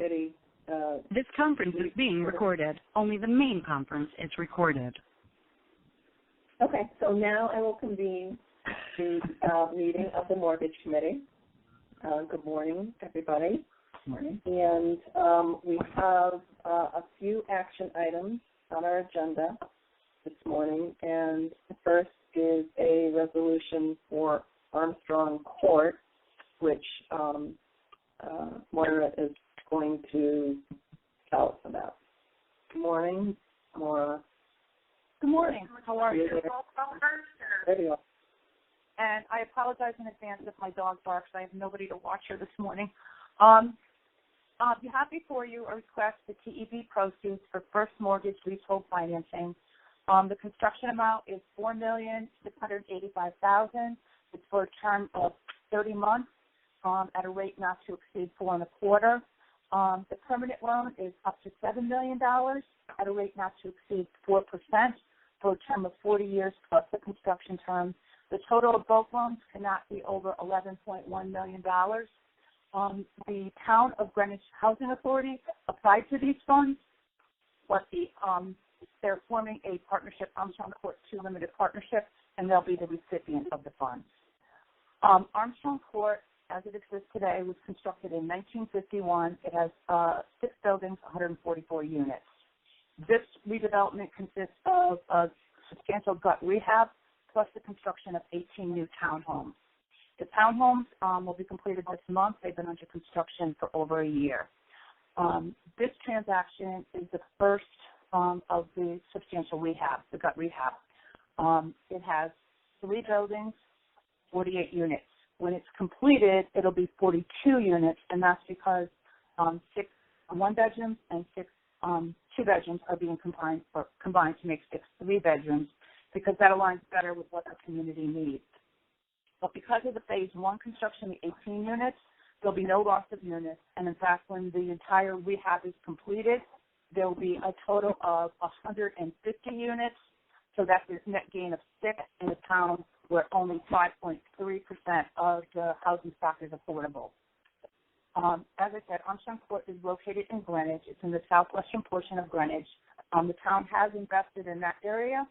Committee. This conference is being recorded. Only the main conference is recorded. Okay, so now I will convene the meeting of the Mortgage Committee. Good morning, everybody. Good morning. And we have a few action items on our agenda this morning. And the first is a resolution for Armstrong Court, which Moira is going to tell us about. Good morning, Moira. Good morning. How are you? There you are. And I apologize in advance if my dog barks. I have nobody to watch her this morning. You have before you a request for TEB proceeds for first mortgage leasehold financing. The construction amount is $4,685,000. It's for a term of 30 months at a rate not to exceed 4.25%. The permanent loan is up to $7 million at a rate not to exceed 4% for a term of 40 years plus the construction term. The total of both loans cannot be over $11.1 million. The Town of Greenwich Housing Authority applied for these funds, but they're forming a partnership, Armstrong Court 2 Limited Partnership, and they'll be the recipient of the funds. Armstrong Court, as it exists today, was constructed in 1951. It has 6 buildings, 144 units. This redevelopment consists of a substantial gut rehab plus the construction of 18 new townhomes. The townhomes will be completed this month. They've been under construction for over a year. This transaction is the first of the substantial rehab, the gut rehab. It has 3 buildings, 48 units. When it's completed, it'll be 42 units, and that's because 6 one-bedrooms and 6 two-bedrooms are being combined to make 6 three-bedrooms, because that aligns better with what the community needs. But because of the phase 1 construction, the 18 units, there'll be no loss of units. And in fact, when the entire rehab is completed, there will be a total of 150 units. So that's a net gain of 6 in a town where only 5.3% of the housing stock is affordable. As I said, Armstrong Court is located in Greenwich. It's in the southwestern portion of Greenwich. The town has invested in that area.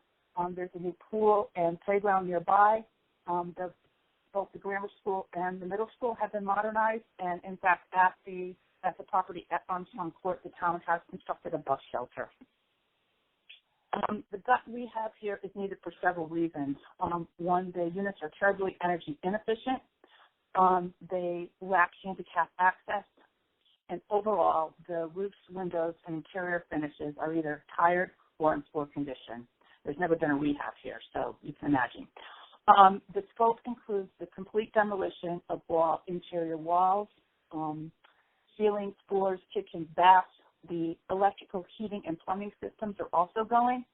There's a new pool and playground nearby. Both the grammar school and the middle school have been modernized, and in fact, at the property at Armstrong Court, the town has constructed a bus shelter. The gut rehab here is needed for several reasons. One, the units are terribly energy inefficient. They lack handicap access, and overall, the roofs, windows, and interior finishes are either tired or in poor condition. There's never been a rehab here, so you can imagine. The scope includes the complete demolition of all interior walls, ceilings, floors, kitchens, baths. The electrical, heating, and plumbing systems are also going.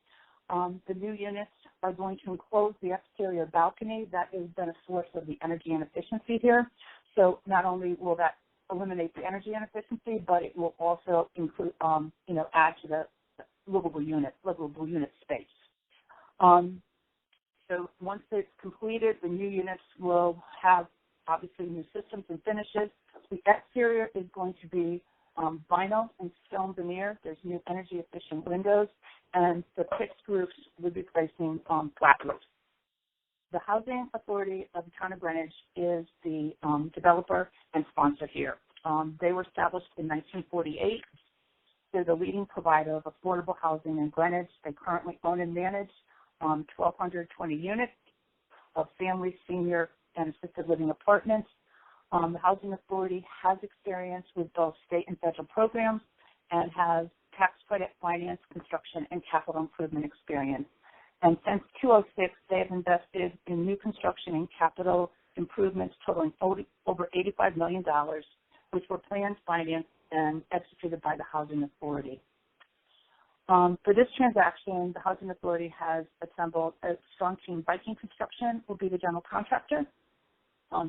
The new units are going to enclose the exterior balcony. That has been a source of the energy inefficiency here. So not only will that eliminate the energy inefficiency, but it will also include, add to the livable unit space. So once it's completed, the new units will have, obviously, new systems and finishes. The exterior is going to be vinyl and stone veneer. There's new energy-efficient windows, and the fixed roofs will be replacing flat roofs. The Housing Authority of the Town of Greenwich is the developer and sponsor here. They were established in 1948. They're the leading provider of affordable housing in Greenwich. They currently own and manage 1,220 units of family, senior, and assisted living apartments. The Housing Authority has experience with both state and federal programs and has tax credit, finance, construction, and capital improvement experience. And since 2006, they have invested in new construction and capital improvements totaling over $85 million, which were planned, financed, and executed by the Housing Authority. For this transaction, the Housing Authority has assembled a strong team. Viking Construction will be the general contractor.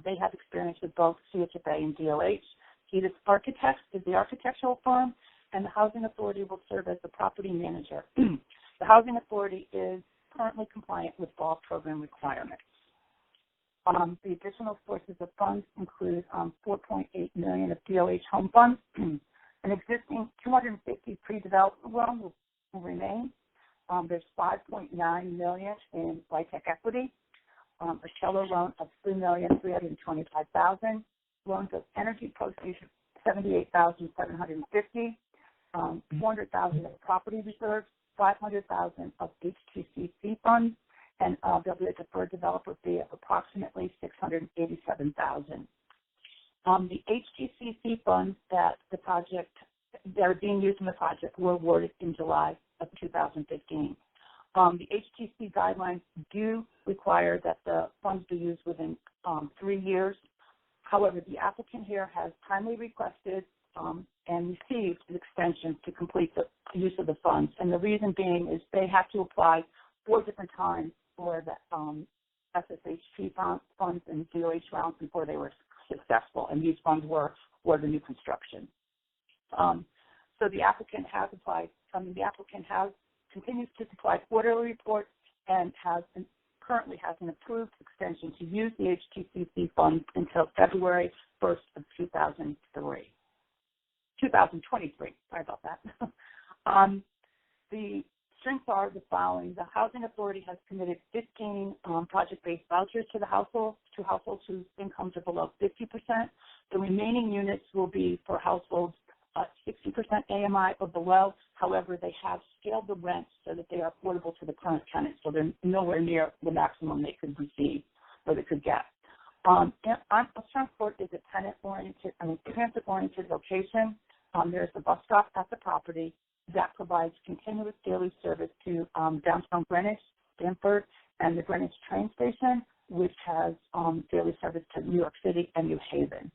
They have experience with both CHFA and DOH. Edith Architects is the architectural firm, and the Housing Authority will serve as the property manager. The Housing Authority is currently compliant with all program requirements. The additional sources of funds include $4.8 million of DOH home funds. An existing 250 pre-development loan will remain. There's $5.9 million in LIHTC equity, a shelter loan of $3,325,000, loans of energy proceeds $78,750, $400,000 of property reserves, $500,000 of HTCC funds, and there'll be a deferred developer fee of approximately $687,000. The HTCC funds that are being used in the project were awarded in July of 2015. The HTC guidelines do require that the funds be used within 3 years. However, the applicant here has timely requested and received an extension to complete the use of the funds. And the reason being is they have to apply 4 different times for the SSHP funds and DOH rounds before they were successful. And these funds were for the new construction. So the applicant has applied. Continues to supply quarterly reports and currently has an approved extension to use the HTCC funds until February 1st of 2023. Sorry about that. The strengths are the following. The Housing Authority has committed 15 project-based vouchers to households whose incomes are below 50%. The remaining units will be for households 60% AMI or below. However, they have scaled the rents so that they are affordable to the current tenants, so they're nowhere near the maximum they could receive or they could get. Transport is a transit-oriented location. There's a bus stop at the property that provides continuous daily service to downtown Greenwich, Stamford, and the Greenwich train station, which has daily service to New York City and New Haven.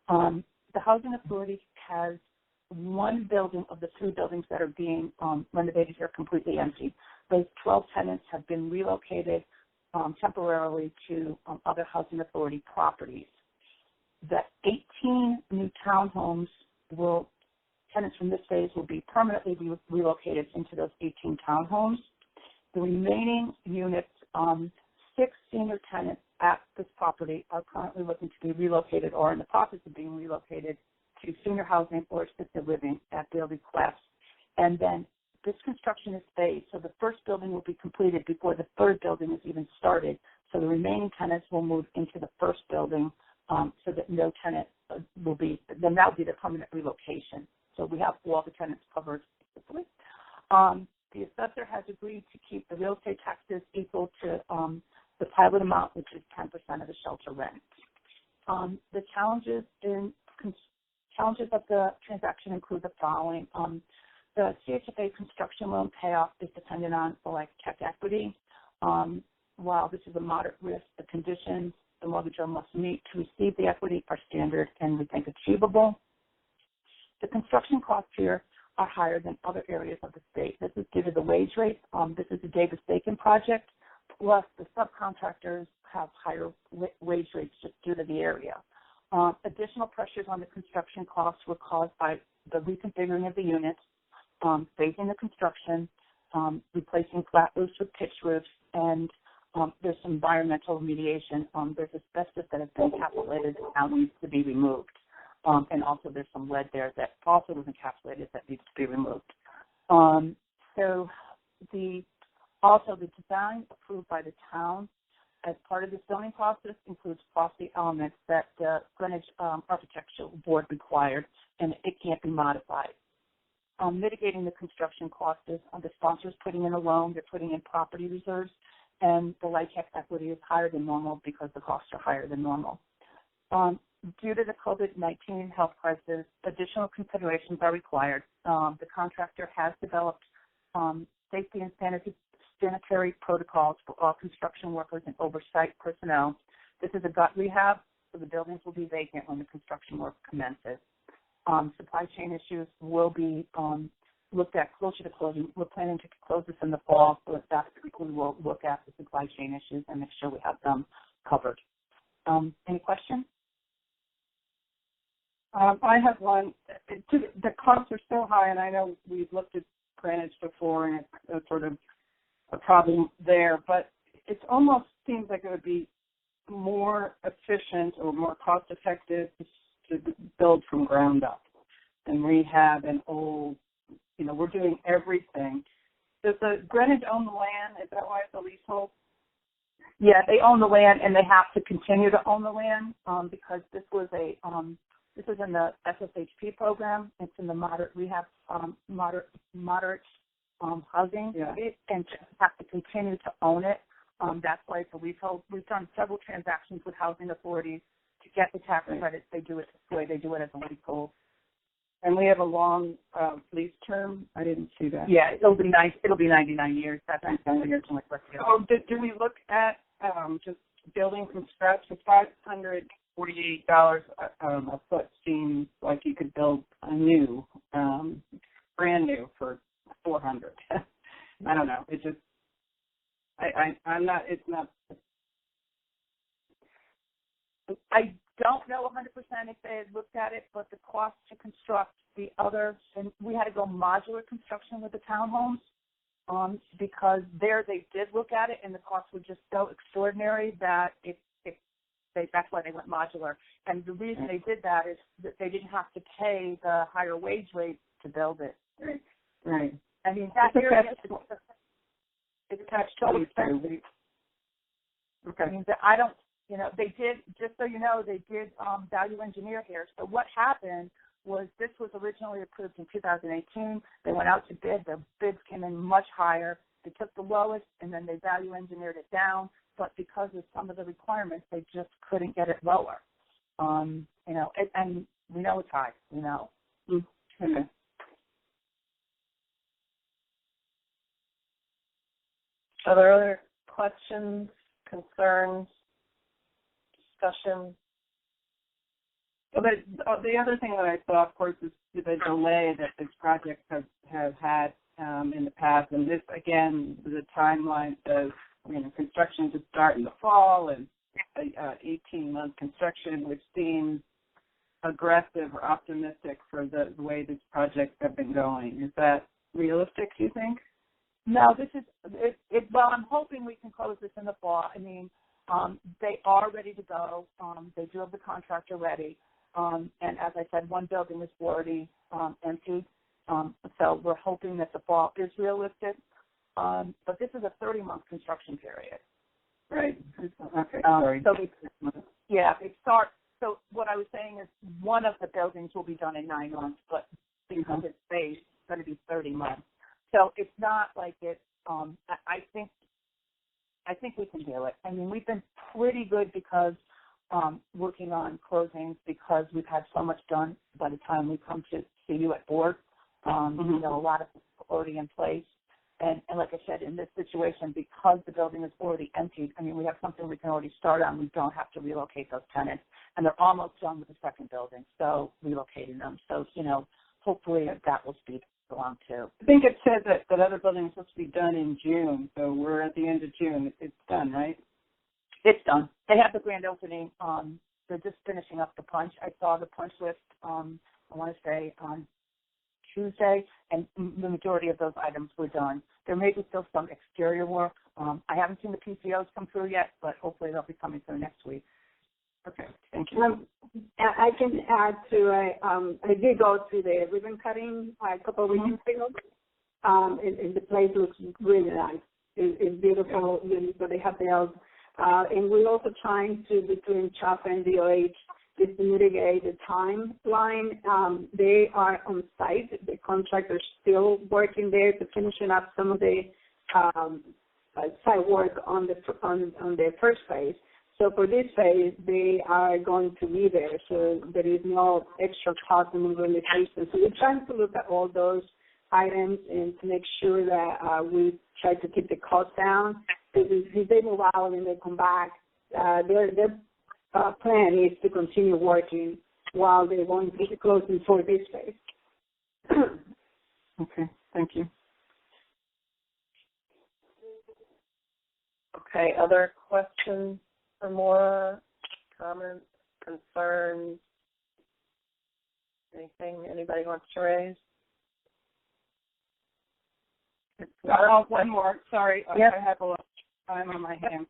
The Housing Authority has 1 building of the 3 buildings that are being renovated here completely empty. Those 12 tenants have been relocated temporarily to other Housing Authority properties. The 18 new townhomes tenants from this phase will be permanently relocated into those 18 townhomes. The remaining units, 6 senior tenants at this property are currently looking to be relocated or in the process of being relocated to senior housing or assisted living at their request. And then this construction is phased, so the first building will be completed before the 3rd building is even started. So the remaining tenants will move into the first building so that no tenant will be, then that will be the permanent relocation. So we have all the tenants covered. The assessor has agreed to keep the real estate taxes equal to the pilot amount, which is 10% of the shelter rent. The challenges of the transaction include the following. The CHFA construction loan payoff is dependent on the LIHTC equity. While this is a moderate risk, the conditions the mortgagor must meet to receive the equity are standard and we think achievable. The construction costs here are higher than other areas of the state. This is due to the wage rate. This is a Davis-Bacon project. Plus, the subcontractors have higher wage rates just due to the area. Additional pressures on the construction costs were caused by the reconfiguring of the units, phasing the construction, replacing flat roofs with pitch roofs, and there's some environmental remediation. There's asbestos that has been encapsulated and now needs to be removed. And also there's some lead there that also was encapsulated that needs to be removed. Also, the design approved by the town as part of the zoning process includes costly elements that the Greenwich Architectural Board required, and it can't be modified. Mitigating the construction cost is the sponsors putting in a loan, they're putting in property reserves, and the LIHTC equity is higher than normal because the costs are higher than normal. Due to the COVID-19 health crisis, additional considerations are required. The contractor has developed safety and sanitary protocols for all construction workers and oversight personnel. This is a gut rehab, so the buildings will be vacant when the construction work commences. Supply chain issues will be looked at closer to closing. We're planning to close this in the fall, so that's we will look at the supply chain issues and make sure we have them covered. Any questions? I have one. The costs are so high, and I know we've looked at Greenwich before, and it's sort of a problem there, but it almost seems like it would be more efficient or more cost-effective to build from ground up. and rehab and old. We're doing everything. Does the Greenwich own the land? Is that why it's a leasehold? Yeah, they own the land, and they have to continue to own the land because this is in the SSHP program. It's in the moderate rehab, moderate housing, yeah. And just have to continue to own it. That's why it's a leasehold. We've done several transactions with housing authorities to get the tax credits. They do it this way. They do it as a leasehold. And we have a long lease term. I didn't see that. Yeah, it'll be nice. It'll be 99 years. That's 99 years. Oh, do we look at just building from scratch? For $548 a foot seems like you could build a new, brand new for $400. I don't know. It just, I'm not. It's not. I don't know 100% if they had looked at it, but the cost to construct the other, and we had to go modular construction with the townhomes because there they did look at it, and the costs were just so extraordinary that that's why they went modular. And the reason they did that is that they didn't have to pay the higher wage rate to build it. Right. I mean, that area is so expensive. Okay. I mean, they did, just so you know, they did value engineer here. So what happened was this was originally approved in 2018. They went out to bid. The bids came in much higher. They took the lowest, and then they value engineered it down. But because of some of the requirements, they just couldn't get it lower. And we know it's high, Okay. Are there other questions, concerns, discussion? Well, the other thing that I saw, of course, is the delay that this project have had in the past. And this, again, the timeline says, construction to start in the fall and 18-month construction, which seems aggressive or optimistic for the way this project have been going. Is that realistic, do you think? No, this is it. Well, I'm hoping we can close this in the fall. I mean, they are ready to go. They do have the contractor ready. And as I said, one building is already empty. So we're hoping that the fall is realistic. But this is a 30-month construction period. Right. Okay. Sorry. They start. So what I was saying is one of the buildings will be done in 9 months, but because it's phased, it's going to be 30 months. So it's not like it. I think we can do it. I mean, we've been pretty good because working on closings because we've had so much done by the time we come to see you at board. A lot of things are already in place. And like I said, in this situation, because the building is already emptied, I mean, we have something we can already start on. We don't have to relocate those tenants. And they're almost done with the second building, so relocating them. So, hopefully that will speed along too. I think it said that other building is supposed to be done in June, so we're at the end of June. It's done, right? It's done. They have the grand opening. They're just finishing up the punch. I saw the punch list, I want to say, on Tuesday, and the majority of those items were done. There may be still some exterior work. I haven't seen the PCOs come through yet, but hopefully they'll be coming through next week. Okay, thank you. I can add to, I did go to the ribbon cutting a couple of weeks ago, and the place looks really nice. It's beautiful, so they have the and we're also trying to, between CHFA and DOH, is to mitigate the timeline. They are on site. The contractors still working there to finishing up some of the site work on the first phase. So for this phase, they are going to be there, so there is no extra cost and limitations. So we're trying to look at all those items and to make sure that we try to keep the cost down. Because if they move out and they come back, their plan is to continue working while they're going to be closing for this phase. Okay, thank you. Okay, other questions or more comments, concerns, anything anybody wants to raise? One more. Sorry, yep. I have a lot of time on my hands.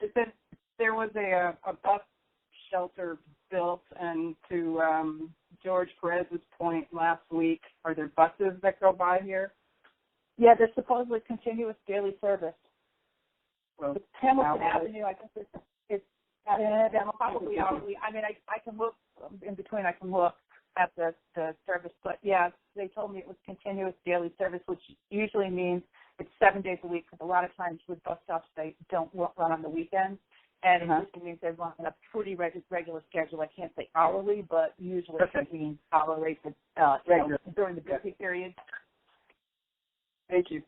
It said there was a bus shelter built and to George Perez's point last week, are there buses that go by here? Yeah, there's supposedly continuous daily service. Well, It's Hamilton Avenue, I guess it's probably hourly. I mean, I can look in between. I can look at the service, but yeah, they told me it was continuous daily service, which usually means it's 7 days a week. Because a lot of times with bus stops, they don't run on the weekends, and it usually means they run on a pretty regular schedule. I can't say hourly, but usually it means hourly rates during the busy period. Thank you.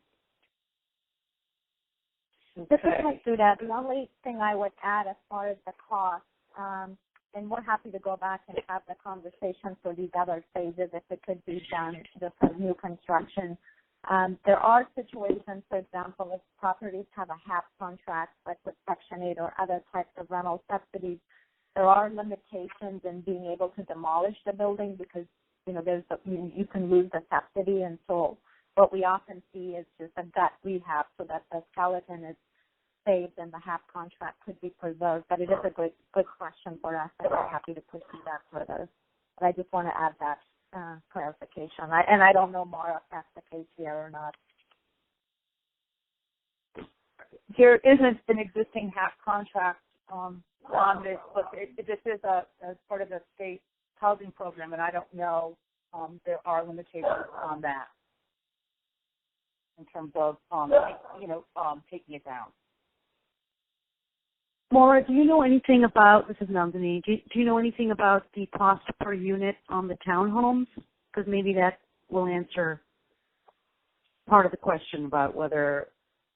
This is my student. The only thing I would add as far as the cost, and we're happy to go back and have the conversation for these other phases if it could be done just for new construction. There are situations, for example, if properties have a HAP contract, like with Section 8 or other types of rental subsidies, there are limitations in being able to demolish the building because, you can lose the subsidy. And so what we often see is just a gut rehab so that the skeleton is saved and the HAP contract could be preserved. But it is a good question for us, and we're happy to pursue that further. But I just want to add that clarification. I don't know more if that's the case here or not. There isn't an existing HAP contract on this, but this is a part of the state housing program, and I don't know there are limitations on that in terms of taking it down. Maura, do you know anything about, this is Nandini, do you know anything about the cost per unit on the townhomes? Because maybe that will answer part of the question about whether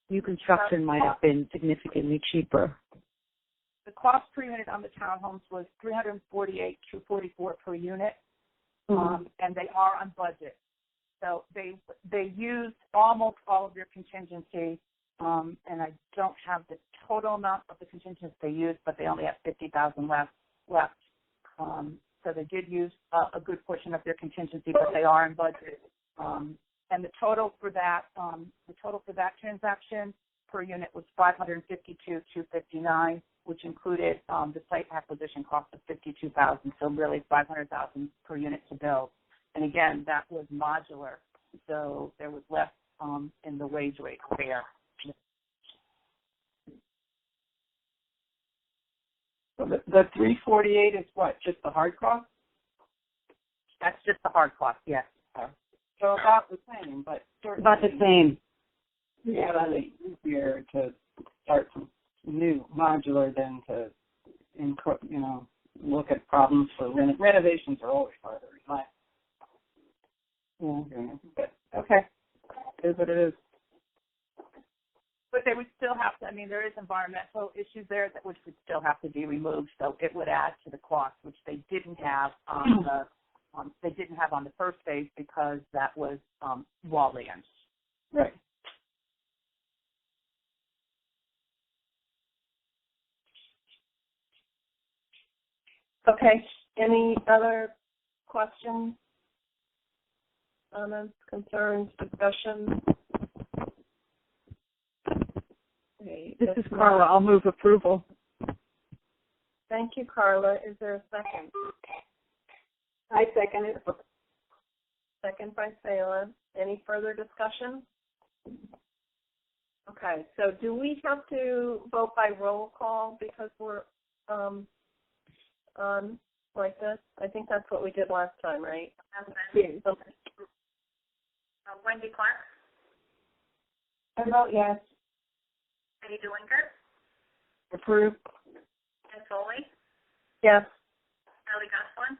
new construction might have been significantly cheaper. The cost per unit on the townhomes was $348,244 per unit, and they are on budget. So they used almost all of their contingency, and I don't have the total amount of the contingency they used, but they only have $50,000 left. So they did use a good portion of their contingency, but they are in budget. And the total for that transaction per unit was $552,259, which included the site acquisition cost of $52,000. So really $500,000 per unit to build. And again, that was modular, so there was less in the wage rate there. So the 348 is what? Just the hard cost? That's just the hard cost, yes. So about the same, but About the same. Yeah, it's easier to start some new modular than to, look at problems for renovations are always harder. But okay, it is what it is. But they would still have to, there is environmental issues there that which would still have to be removed, so it would add to the cost, which they didn't have on the first phase because that was wall land. Right. Okay. Any other questions, comments, concerns, discussion? Okay. This is Carla. I'll move approval. Thank you, Carla. Is there a second? I second it. Second by Salem. Any further discussion? Okay. So do we have to vote by roll call because we're on like this? I think that's what we did last time, right? Yes. Okay. Wendy Clark, I vote yes. Eddie DeWinker, Approved. Ken Foley, Yes. Ellie Gusslin,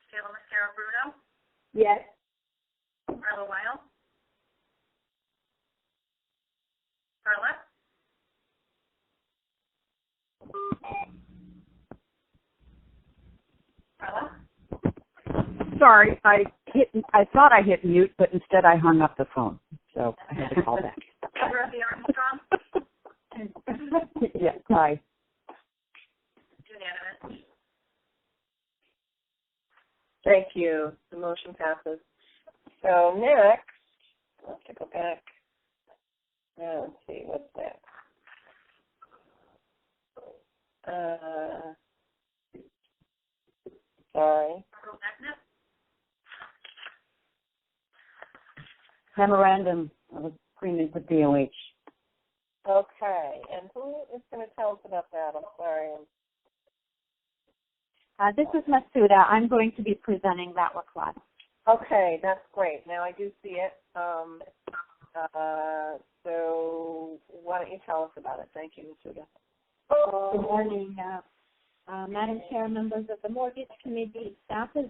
Sheila Mascaro Bruno, Yes. Carla Weil, Carla, Sorry, I thought I hit mute, but instead I hung up the phone, so I had to call back. Dorothy Armstrong, Yes, hi. unanimous. Thank you. The motion passes. So next, I'll have to go back. Now let's see, what's next? Sorry. Agnes? Memorandum of agreement with DOH. Okay, and who is going to tell us about that? I'm sorry. This is Masuda. I'm going to be presenting that request. Okay, that's great. Now I do see it. So why don't you tell us about it? Thank you, Masuda. Good morning, Madam Chair, members of the Mortgage Committee. Staff is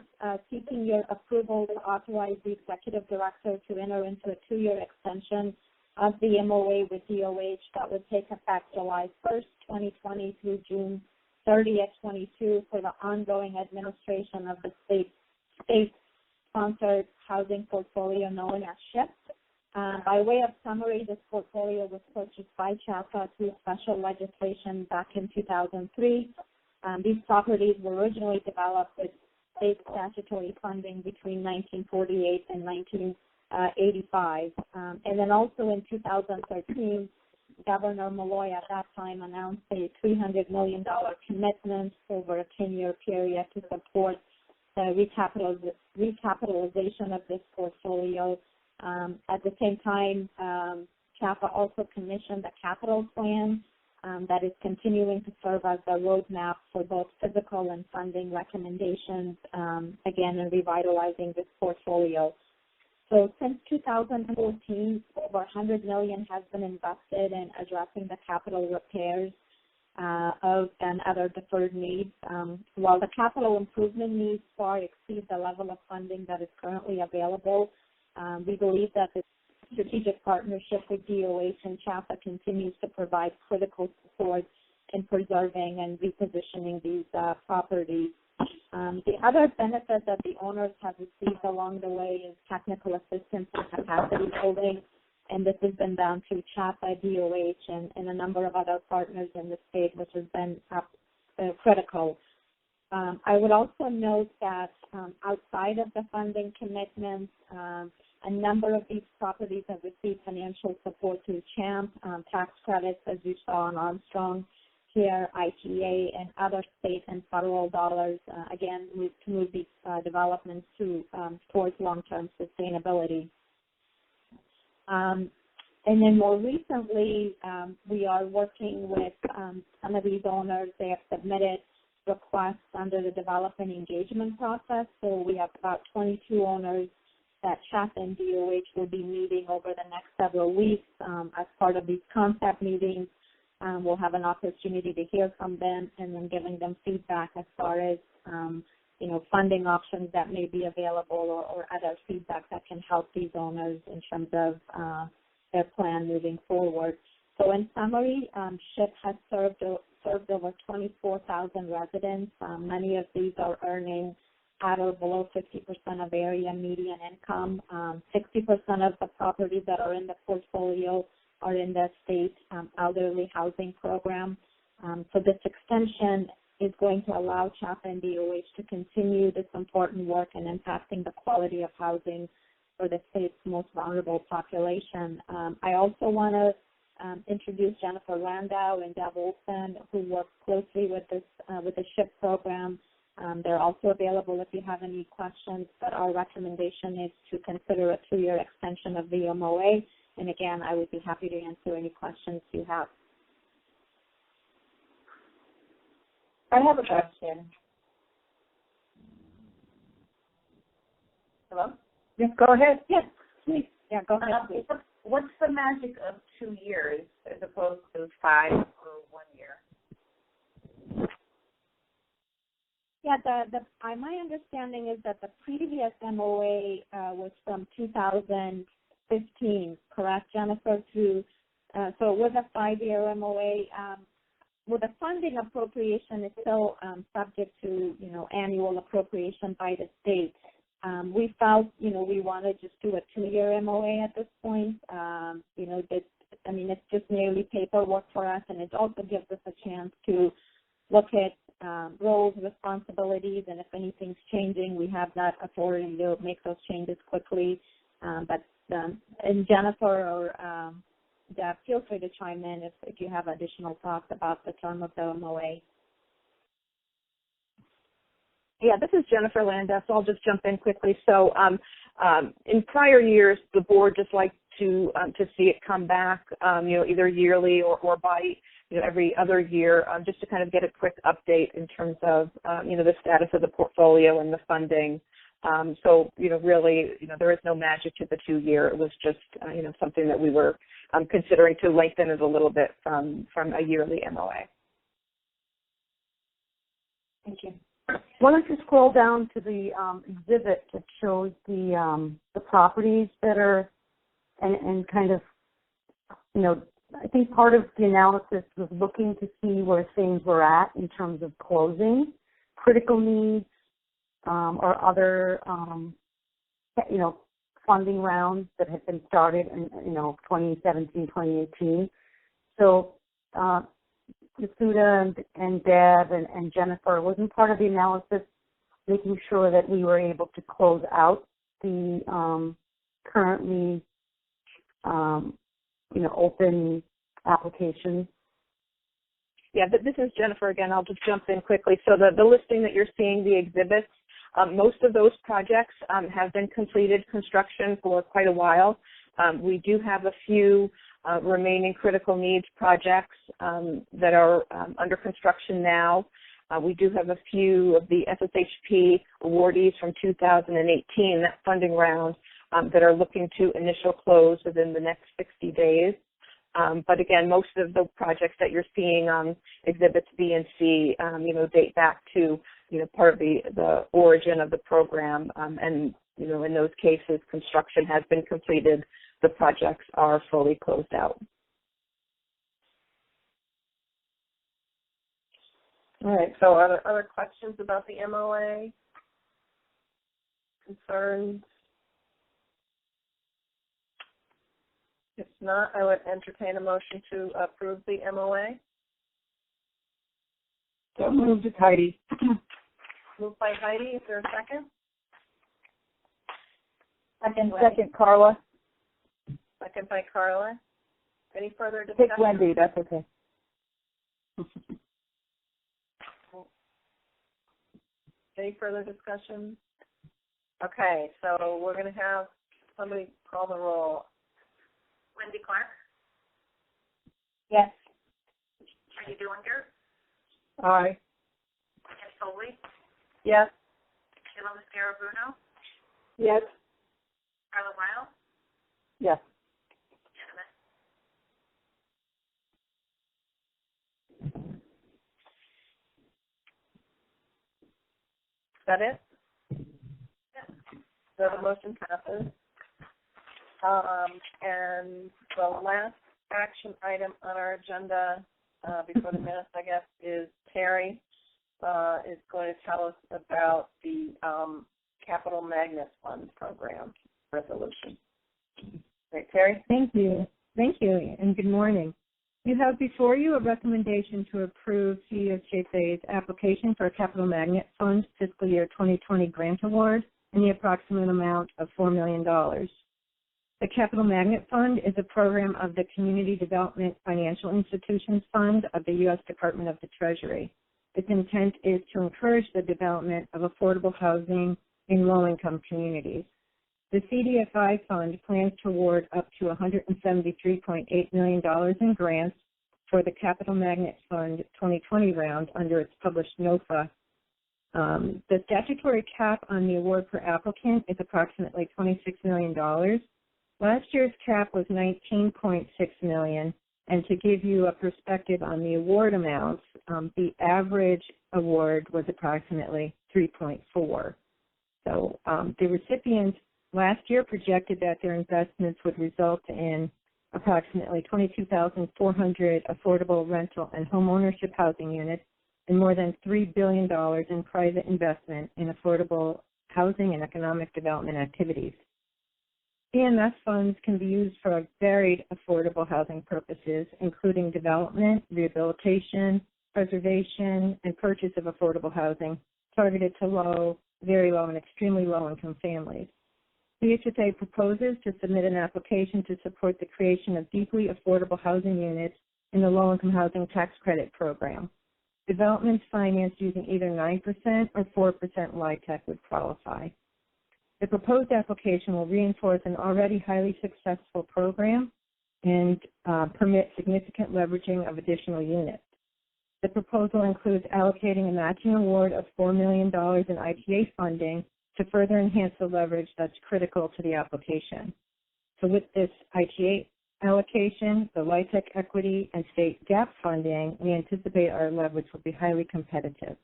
seeking your approval to authorize the Executive Director to enter into a 2-year extension of the MOA with DOH that would take effect July 1st, 2020 through June 30th, 22 for the ongoing administration of the state-sponsored housing portfolio known as CHFA. By way of summary, this portfolio was purchased by CHFA through special legislation back in 2003. These properties were originally developed with state statutory funding between 1948 and 1985. And then also in 2013, Governor Malloy at that time announced a $300 million commitment over a 10-year period to support the recapitalization of this portfolio. At the same time, CHFA also commissioned a capital plan that is continuing to serve as the roadmap for both physical and funding recommendations, again, in revitalizing this portfolio. So since 2014, over $100 million has been invested in addressing the capital repairs and other deferred needs. While the capital improvement needs far exceed the level of funding that is currently available, we believe that the strategic partnership with DOH and CHFA continues to provide critical support in preserving and repositioning these properties. The other benefit that the owners have received along the way is technical assistance and capacity building, and this has been done through CHFA, DOH, and a number of other partners in the state, which has been critical. I would also note that outside of the funding commitments, a number of these properties have received financial support through CHAMP, tax credits, as you saw on Armstrong here, ITA, and other state and federal dollars, again, to move these developments towards long-term sustainability. And then more recently, we are working with some of these owners. They have submitted requests under the development engagement process. So we have about 22 owners that CHFA and DOH will be meeting over the next several weeks. As part of these concept meetings, we'll have an opportunity to hear from them and then giving them feedback as far as, funding options that may be available or other feedback that can help these owners in terms of their plan moving forward. So in summary, CHFA has served over 24,000 residents. Many of these are earning at or below 50% of area median income. 60% of the properties that are in the portfolio are in the state elderly housing program. So this extension is going to allow CHFA and DOH to continue this important work in impacting the quality of housing for the state's most vulnerable population. I also want to introduce Jennifer Landau and Deb Olson, who work closely with the CHFA program. They're also available if you have any questions, but our recommendation is to consider a 2-year extension of the MOA. And again, I would be happy to answer any questions you have. I have a question. Hello? Yes, go ahead. Yes, please. Yeah, go ahead, please. What's the magic of 2 years as opposed to 5 or 1 year? Yeah, my understanding is that the previous MOA was from 2015, correct, Jennifer? So it was a 5-year MOA. Well, the funding appropriation is still subject to, annual appropriation by the state. We felt, we want to just do a 2-year MOA at this point. It's just merely paperwork for us, and it also gives us a chance to look at roles, responsibilities, and if anything's changing, we have that authority to make those changes quickly. And Jennifer or Deb, feel free to chime in if you have additional thoughts about the term of the MOA. Yeah, this is Jennifer Landau, so I'll just jump in quickly. So in prior years, the board just liked to see it come back, either yearly or by every other year, just to kind of get a quick update in terms of the status of the portfolio and the funding. So really, there is no magic to the 2-year. It was just something that we were considering to lengthen it a little bit from a yearly MOA. Thank you. Why don't you scroll down to the exhibit that shows the properties that are, and kind of, I think part of the analysis was looking to see where things were at in terms of closing, critical needs, or other, funding rounds that had been started in, 2017, 2018. So, Masuda and Deb and Jennifer, wasn't part of the analysis making sure that we were able to close out the currently open applications? Yeah, this is Jennifer again. I'll just jump in quickly. So the listing that you're seeing, the exhibits, most of those projects have been completed construction for quite a while. We do have a few remaining critical needs projects that are under construction now. We do have a few of the SSHP awardees from 2018, that funding round, that are looking to initial close within the next 60 days. But again, most of the projects that you're seeing on exhibits B and C, date back to, part of the origin of the program. And, in those cases, construction has been completed. The projects are fully closed out. All right, so are there other questions about the MOA? Concerns? If not, I would entertain a motion to approve the MOA. So moved, Heidi. Moved by Heidi. Is there a second? Second, Carla. Second by Carla. Any further discussion? Pick Wendy, that's okay. Any further discussion? Okay, so we're going to have somebody call the roll. Wendy Clark, Yes. Heidi Dillinger, Aye. Ann Foley, Yes. Sheila Mascara-Bruno, Yes. Carla Weil, Yes. unanimous. Is that it? Yes. So the motion passes. And the last action item on our agenda before the minutes, I guess, is Terry is going to tell us about the Capital Magnet Fund Program resolution. Right, Terry? Thank you, and good morning. You have before you a recommendation to approve CHFA's application for a Capital Magnet Fund fiscal year 2020 grant award in the approximate amount of $4 million. The Capital Magnet Fund is a program of the Community Development Financial Institutions Fund of the U.S. Department of the Treasury. Its intent is to encourage the development of affordable housing in low-income communities. The CDFI fund plans to award up to $173.8 million in grants for the Capital Magnet Fund 2020 round under its published NOFA. The statutory cap on the award per applicant is approximately $26 million. Last year's cap was $19.6 million, and to give you a perspective on the award amounts, the average award was approximately $3.4. So the recipients last year projected that their investments would result in approximately 22,400 affordable rental and homeownership housing units and more than $3 billion in private investment in affordable housing and economic development activities. CMF funds can be used for varied affordable housing purposes, including development, rehabilitation, preservation, and purchase of affordable housing targeted to low, very low, and extremely low-income families. CHFA proposes to submit an application to support the creation of deeply affordable housing units in the low-income housing tax credit program. Developments financed using either 9% or 4% LIHTC would qualify. The proposed application will reinforce an already highly successful program and permit significant leveraging of additional units. The proposal includes allocating a matching award of $4 million in ITA funding to further enhance the leverage that's critical to the application. So with this ITA allocation, the LIHTC equity, and state gap funding, we anticipate our leverage will be highly competitive.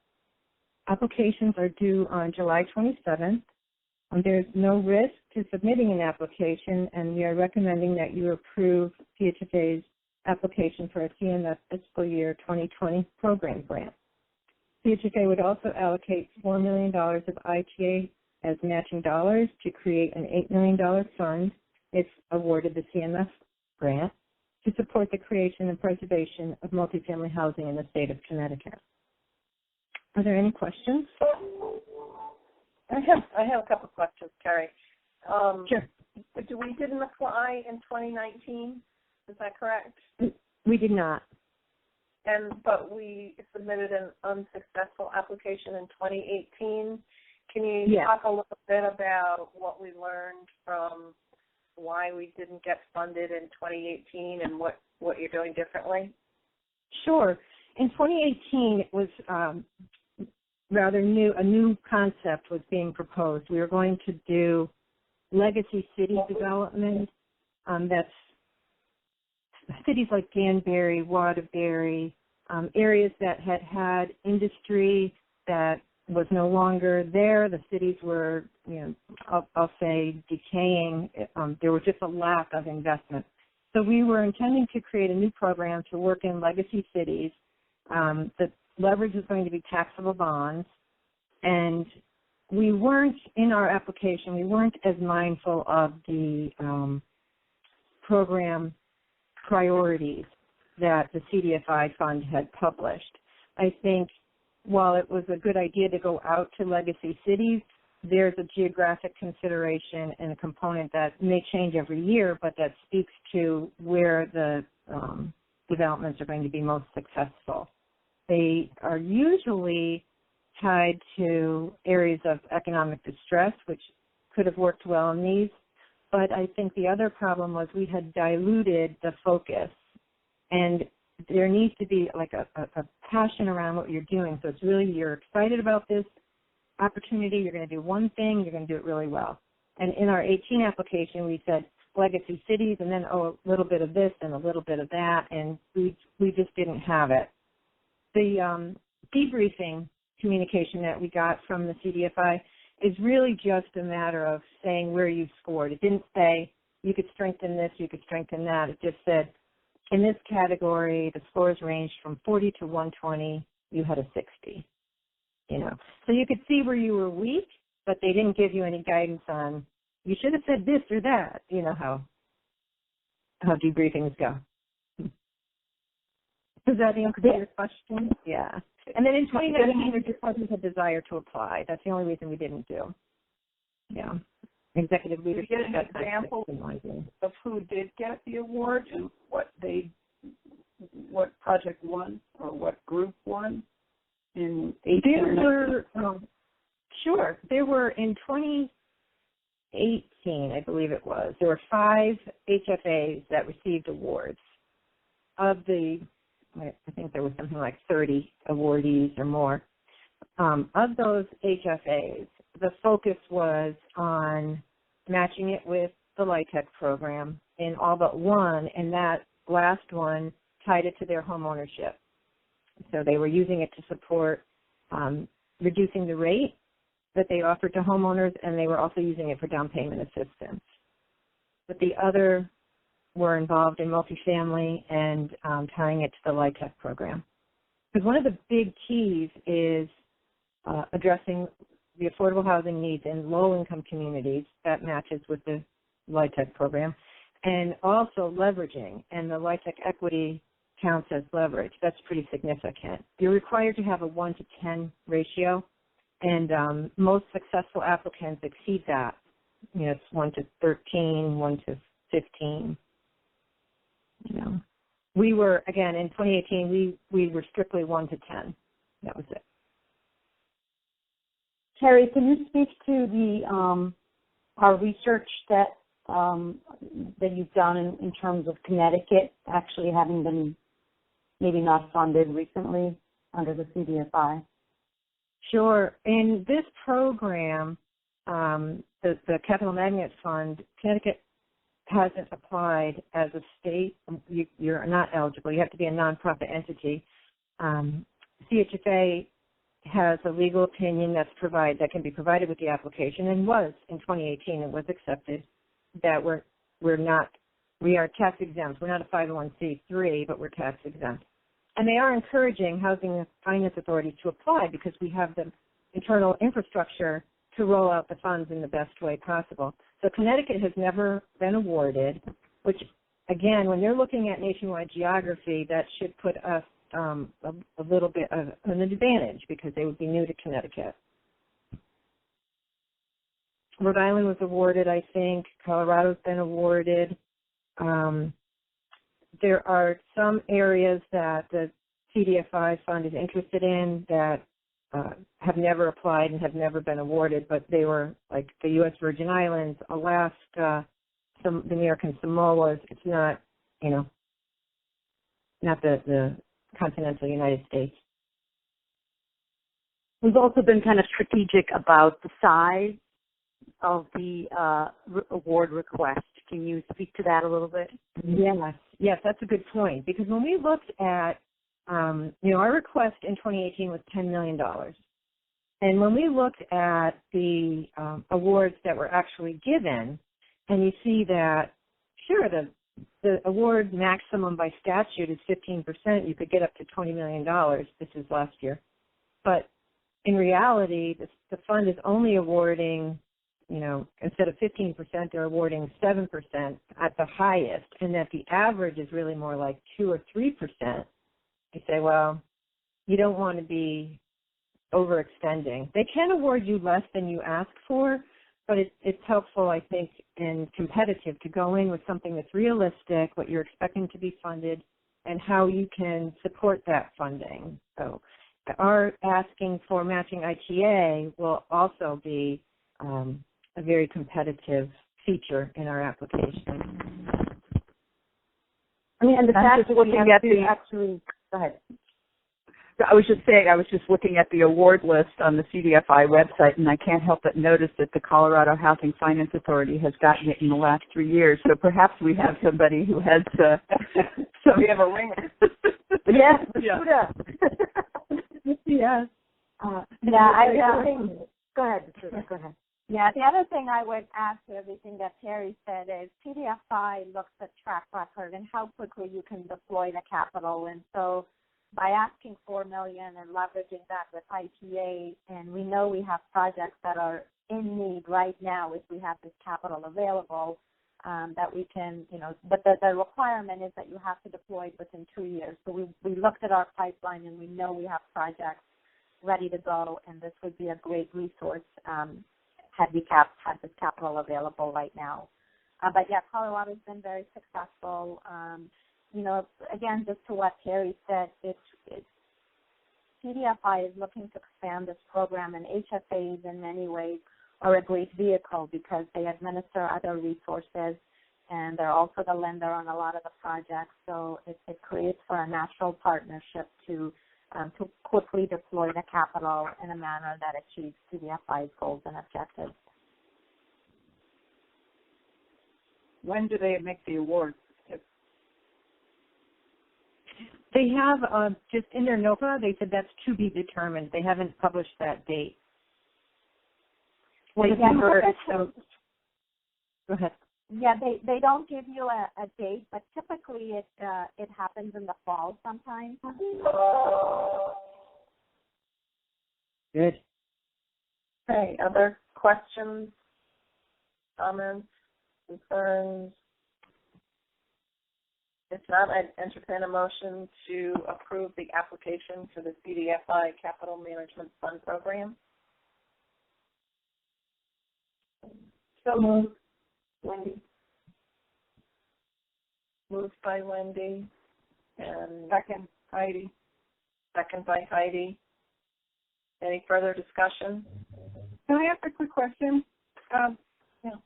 Applications are due on July 27th. There's no risk to submitting an application, and we are recommending that you approve CHFA's application for a CMS fiscal year 2020 program grant. CHFA would also allocate $4 million of ITA as matching dollars to create an $8 million fund if awarded the CMS grant to support the creation and preservation of multifamily housing in the state of Connecticut. Are there any questions? I have a couple of questions, Carrie. Sure. We didn't apply in 2019, is that correct? We did not. But we submitted an unsuccessful application in 2018. Can you talk a little bit about what we learned from why we didn't get funded in 2018 and what you're doing differently? Sure. In 2018, it was rather new. A new concept was being proposed. We were going to do legacy city development. That's cities like Danbury, Waterbury, areas that had industry that was no longer there. The cities were, I'll say, decaying. There was just a lack of investment. So we were intending to create a new program to work in legacy cities. The leverage is going to be taxable bonds. And we weren't, in our application, we weren't as mindful of the program priorities that the CDFI fund had published. I think while it was a good idea to go out to legacy cities, there's a geographic consideration and a component that may change every year, but that speaks to where the developments are going to be most successful. They are usually tied to areas of economic distress, which could have worked well in these. But I think the other problem was we had diluted the focus, and there needs to be like a passion around what you're doing. So it's really, you're excited about this opportunity, you're going to do one thing, you're going to do it really well. And in our 18 application, we said legacy cities and then, a little bit of this and a little bit of that, and we just didn't have it. The debriefing communication that we got from the CDFI is really just a matter of saying where you scored. It didn't say you could strengthen this, you could strengthen that. It just said in this category, the scores ranged from 40 to 120, you had a 60. So you could see where you were weak, but they didn't give you any guidance on, you should have said this or that, how debriefings go. Does that answer your question? Yeah. And then in 2019, there just wasn't a desire to apply. That's the only reason we didn't do. Yeah. Executive leadership. Can you get an example of who did get the award and what project won or what group won in 18? Sure. There were in 2018, I believe it was, there were 5 HFAs that received awards. Of the, I think there was something like 30 awardees or more. Of those HFAs, the focus was on matching it with the LIHTC program in all but one, and that last one tied it to their home ownership. So they were using it to support reducing the rate that they offered to homeowners, and they were also using it for down payment assistance. But the other were involved in multifamily and tying it to the LIHTC program. Because one of the big keys is addressing the affordable housing needs in low-income communities. That matches with the LIHTC program. And also leveraging, and the LIHTC equity counts as leverage. That's pretty significant. You're required to have a 1 to 10 ratio, and most successful applicants exceed that. It's 1 to 13, 1 to 15. We were, again, in 2018, we were strictly 1 to 10. That was it. Terry, can you speak to the our research that you've done in terms of Connecticut actually having been maybe not funded recently under the CDFI? Sure. In this program, the Capital Magnet Fund, Connecticut hasn't applied as a state. You're not eligible. You have to be a nonprofit entity. CHFA has a legal opinion that can be provided with the application, and was in 2018. It was accepted that we are tax exempt. We're not a 501c3, but we're tax exempt. And they are encouraging housing and finance authorities to apply because we have the internal infrastructure to roll out the funds in the best way possible. So Connecticut has never been awarded, which, again, when you're looking at nationwide geography, that should put us a little bit of an advantage because they would be new to Connecticut. Rhode Island was awarded, I think. Colorado's been awarded. There are some areas that the CDFI fund is interested in that have never applied and have never been awarded, but they were like the U.S. Virgin Islands, Alaska, the American Samoas. It's not, not the continental United States. We've also been kind of strategic about the size of the award request. Can you speak to that a little bit? Yes, that's a good point. Because when we looked at, our request in 2018 was $10 million. And when we looked at the awards that were actually given, and you see that, sure, the award maximum by statute is 15%. You could get up to $20 million. This is last year. But in reality, the fund is only awarding, instead of 15%, they're awarding 7% at the highest, and that the average is really more like 2 or 3%. You say, well, you don't want to be overextending. They can award you less than you ask for, but it's helpful, I think, and competitive to go in with something that's realistic, what you're expecting to be funded, and how you can support that funding. So our asking for matching ITA will also be a very competitive feature in our application. And the fact that we have to actually, go ahead. I was just saying, I was just looking at the award list on the CDFI website, and I can't help but notice that the Colorado Housing Finance Authority has gotten it in the last 3 years. So perhaps we have somebody who has so we have a ringer. Yes. Yes. Go ahead. Yeah, the other thing I would add to everything that Terry said is CDFI looks at track record and how quickly you can deploy the capital. And so by asking $4 million and leveraging that with ITA, and we know we have projects that are in need right now if we have this capital available, that we can, but the requirement is that you have to deploy it within 2 years. So we looked at our pipeline and we know we have projects ready to go, and this would be a great resource had this capital available right now. But yeah, Colorado's been very successful. Again, just to what Terry said, CDFI is looking to expand this program, and HFAs in many ways are a great vehicle because they administer other resources, and they're also the lender on a lot of the projects. So it creates for a natural partnership to quickly deploy the capital in a manner that achieves CDFI's goals and objectives. When do they make the awards? They have, just in their NOPA, they said that's to be determined. They haven't published that date. Go ahead. Yeah, they don't give you a date, but typically it happens in the fall sometimes. Good. Okay, other questions, comments, concerns? If not, I'd entertain a motion to approve the application for the CDFI Capital Management Fund Program. So moved. Wendy. Moved by Wendy. And Second, Heidi. Second by Heidi. Any further discussion? Can I ask a quick question?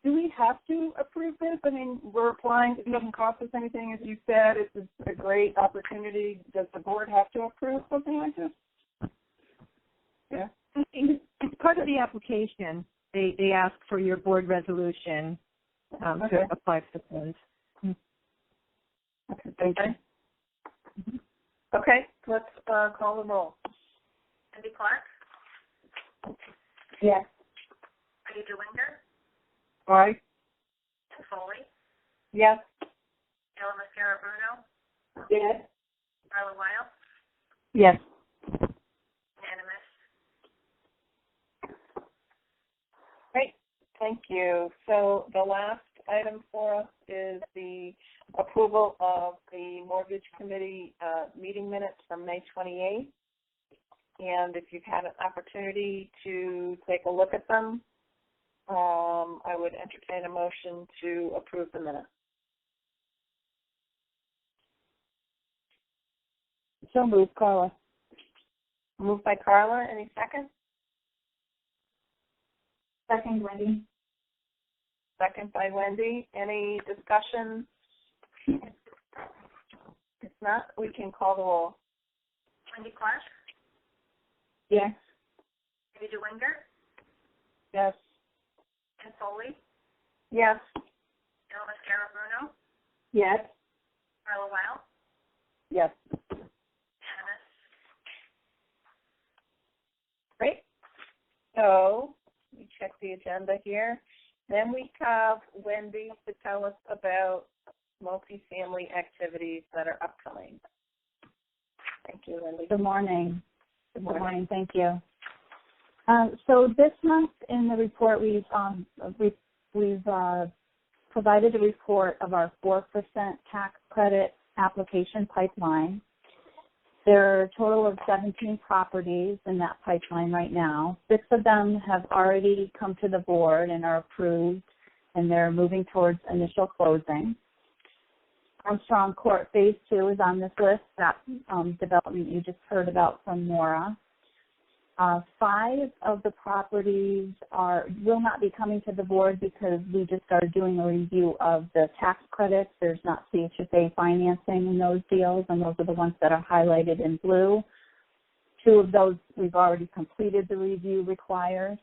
Do we have to approve this? I mean, we're applying. It doesn't cost us anything, as you said. It's a great opportunity. Does the board have to approve something like this? Yeah. As part of the application, they ask for your board resolution to apply for funds. Okay, thank you. Mm-hmm. Okay, let's call the roll. Cindy Clark, Yes. Heidi DeWinger, Aye. Ann Foley, Yes. Ella Mascara-Bruno, Yes. Carla Weil, Yes. unanimous. Great, thank you. So the last item for us is the approval of the mortgage committee meeting minutes from May 28th. And if you've had an opportunity to take a look at them, I would entertain a motion to approve the minutes. So moved, Carla. Moved by Carla. Any second? Second, Wendy. Second by Wendy. Any discussion? If not, we can call the roll. Cindy Clark, Yes. Heidi DeWinger, Yes. Ann Foley, Yes. Ella Mascara-Bruno, Yes. Carla Weil, Yes. unanimous. Great. So we check the agenda here. Then we have Wendy to tell us about multifamily activities that are upcoming. Thank you, Wendy. Good morning. Good Good morning. morning. Thank you. So this month in the report, we've provided a report of our 4% tax credit application pipeline. There are a total of 17 properties in that pipeline right now. 6 of them have already come to the board and are approved, and they're moving towards initial closing. Armstrong Court Phase 2 is on this list, that development you just heard about from Nora. 5 of the properties will not be coming to the board because we just started doing a review of the tax credits. There's not CHFA financing in those deals, and those are the ones that are highlighted in blue. 2 of those we've already completed the review required.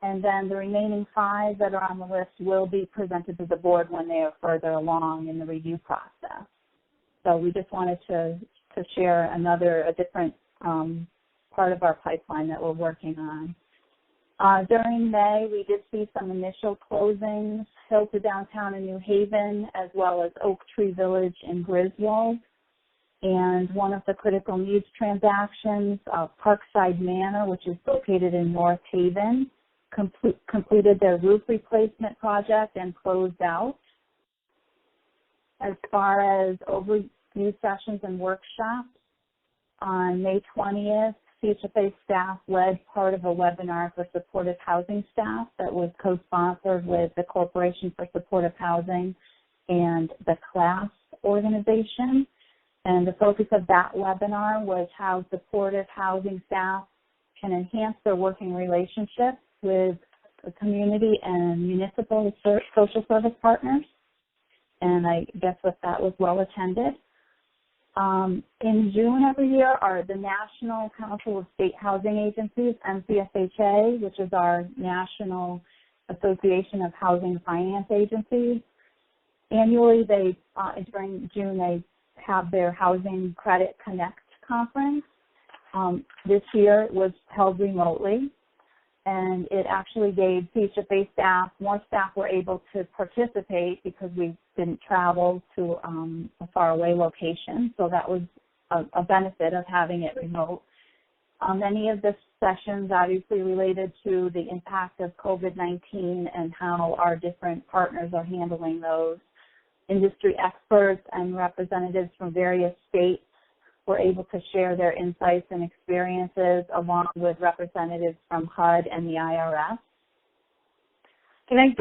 And then the remaining 5 that are on the list will be presented to the board when they are further along in the review process. So we just wanted to share a different part of our pipeline that we're working on. During May, we did see some initial closings, Hilton Downtown in New Haven, as well as Oak Tree Village in Griswold. And one of the critical needs transactions, Parkside Manor, which is located in North Haven, completed their roof replacement project and closed out. As far as overview sessions and workshops, on May 20th, CHFA staff led part of a webinar for supportive housing staff that was co-sponsored with the Corporation for Supportive Housing and the CLASS organization. And the focus of that webinar was how supportive housing staff can enhance their working relationships with the community and municipal social service partners. And I guess that was well attended. In June every year are the National Council of State Housing Agencies, NCSHA, which is our National Association of Housing Finance Agencies. Annually, during June, they have their Housing Credit Connect conference. This year it was held remotely, and it actually gave CHFA staff, more staff were able to participate because we didn't travel to a faraway location, so that was a benefit of having it remote. Many of the sessions obviously related to the impact of COVID-19 and how our different partners are handling those. Industry experts and representatives from various states were able to share their insights and experiences along with representatives from HUD and the IRS. Can I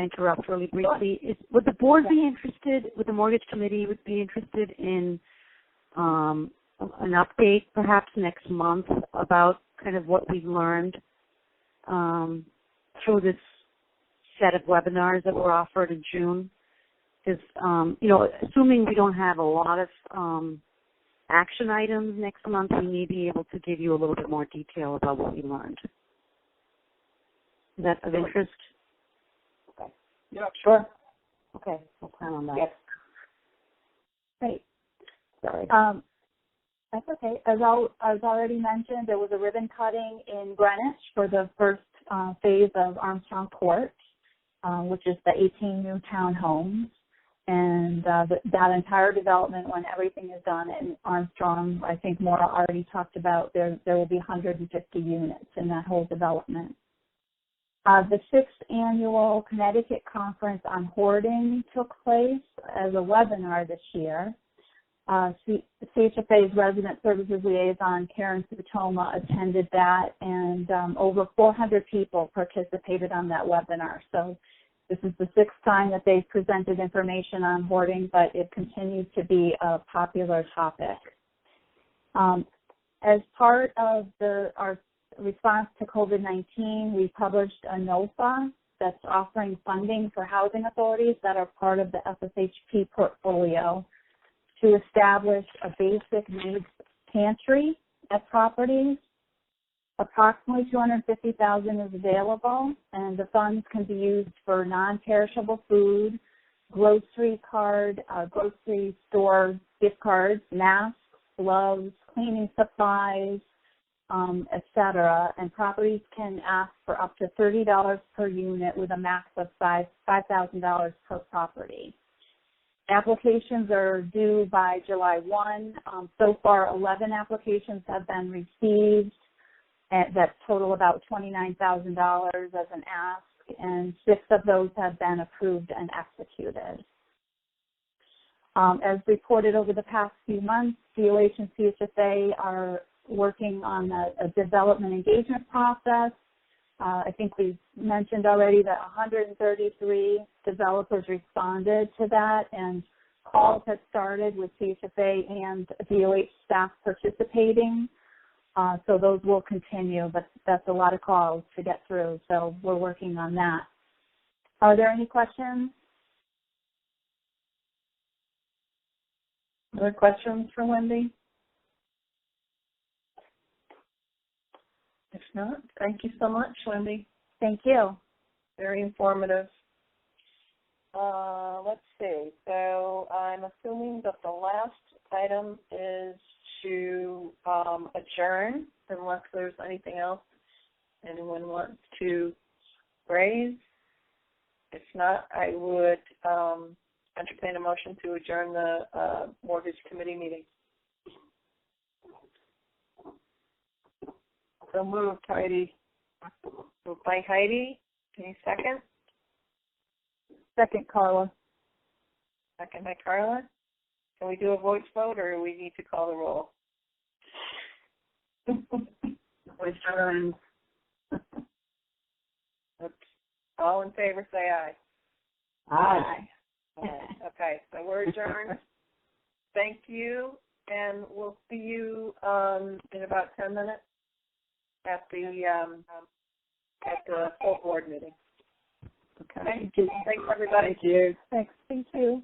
interrupt really briefly? Would the board be interested, would the mortgage committee be interested in an update perhaps next month about kind of what we've learned through this set of webinars that were offered in June. Because, assuming we don't have a lot of action items next month, we may be able to give you a little bit more detail about what we learned. Is that of interest? Okay. Yeah, sure. Okay, we'll plan on that. Yes. Great. Sorry. That's okay. As already mentioned, there was a ribbon cutting in Greenwich for the first phase of Armstrong Court, which is the 18 new townhomes. And that entire development, when everything is done in Armstrong, I think Maura already talked about, there will be 150 units in that whole development. The 6th annual Connecticut Conference on Hoarding took place as a webinar this year. CHFA's Resident Services Liaison, Karen Sutoma, attended that, and over 400 people participated on that webinar. So this is the 6th time that they've presented information on hoarding, but it continues to be a popular topic. As part of our response to COVID-19, we published a NOFA that's offering funding for housing authorities that are part of the FSHP portfolio to establish a basic needs pantry at properties. Approximately $250,000 is available, and the funds can be used for non-perishable food, grocery store gift cards, masks, gloves, cleaning supplies, etc. And properties can ask for up to $30 per unit with a max of $5,000 per property. Applications are due by July 1. So far, 11 applications have been received that total about $29,000 as an ask, and 6 of those have been approved and executed. As reported over the past few months, DOH and CHFA are working on a development engagement process. I think we've mentioned already that 133 developers responded to that, and calls have started with CHFA and DOH staff participating. So those will continue, but that's a lot of calls to get through, so we're working on that. Are there any questions? Other questions for Wendy? If not, thank you so much, Wendy. Thank you. Very informative. Let's see. So I'm assuming that the last item is to adjourn, unless there's anything else anyone wants to raise. If not, I would entertain a motion to adjourn the mortgage committee meeting. So moved, Heidi. Moved by Heidi. Any second? Second, Carla. Second by Carla. Can we do a voice vote, or do we need to call the roll? Voice vote. All in favor, say aye. Aye. Okay, so we're adjourned. Thank you, and we'll see you in about 10 minutes at the full board meeting. Okay. Thank you. Thanks, everybody. Thank you. Thanks. Thank you.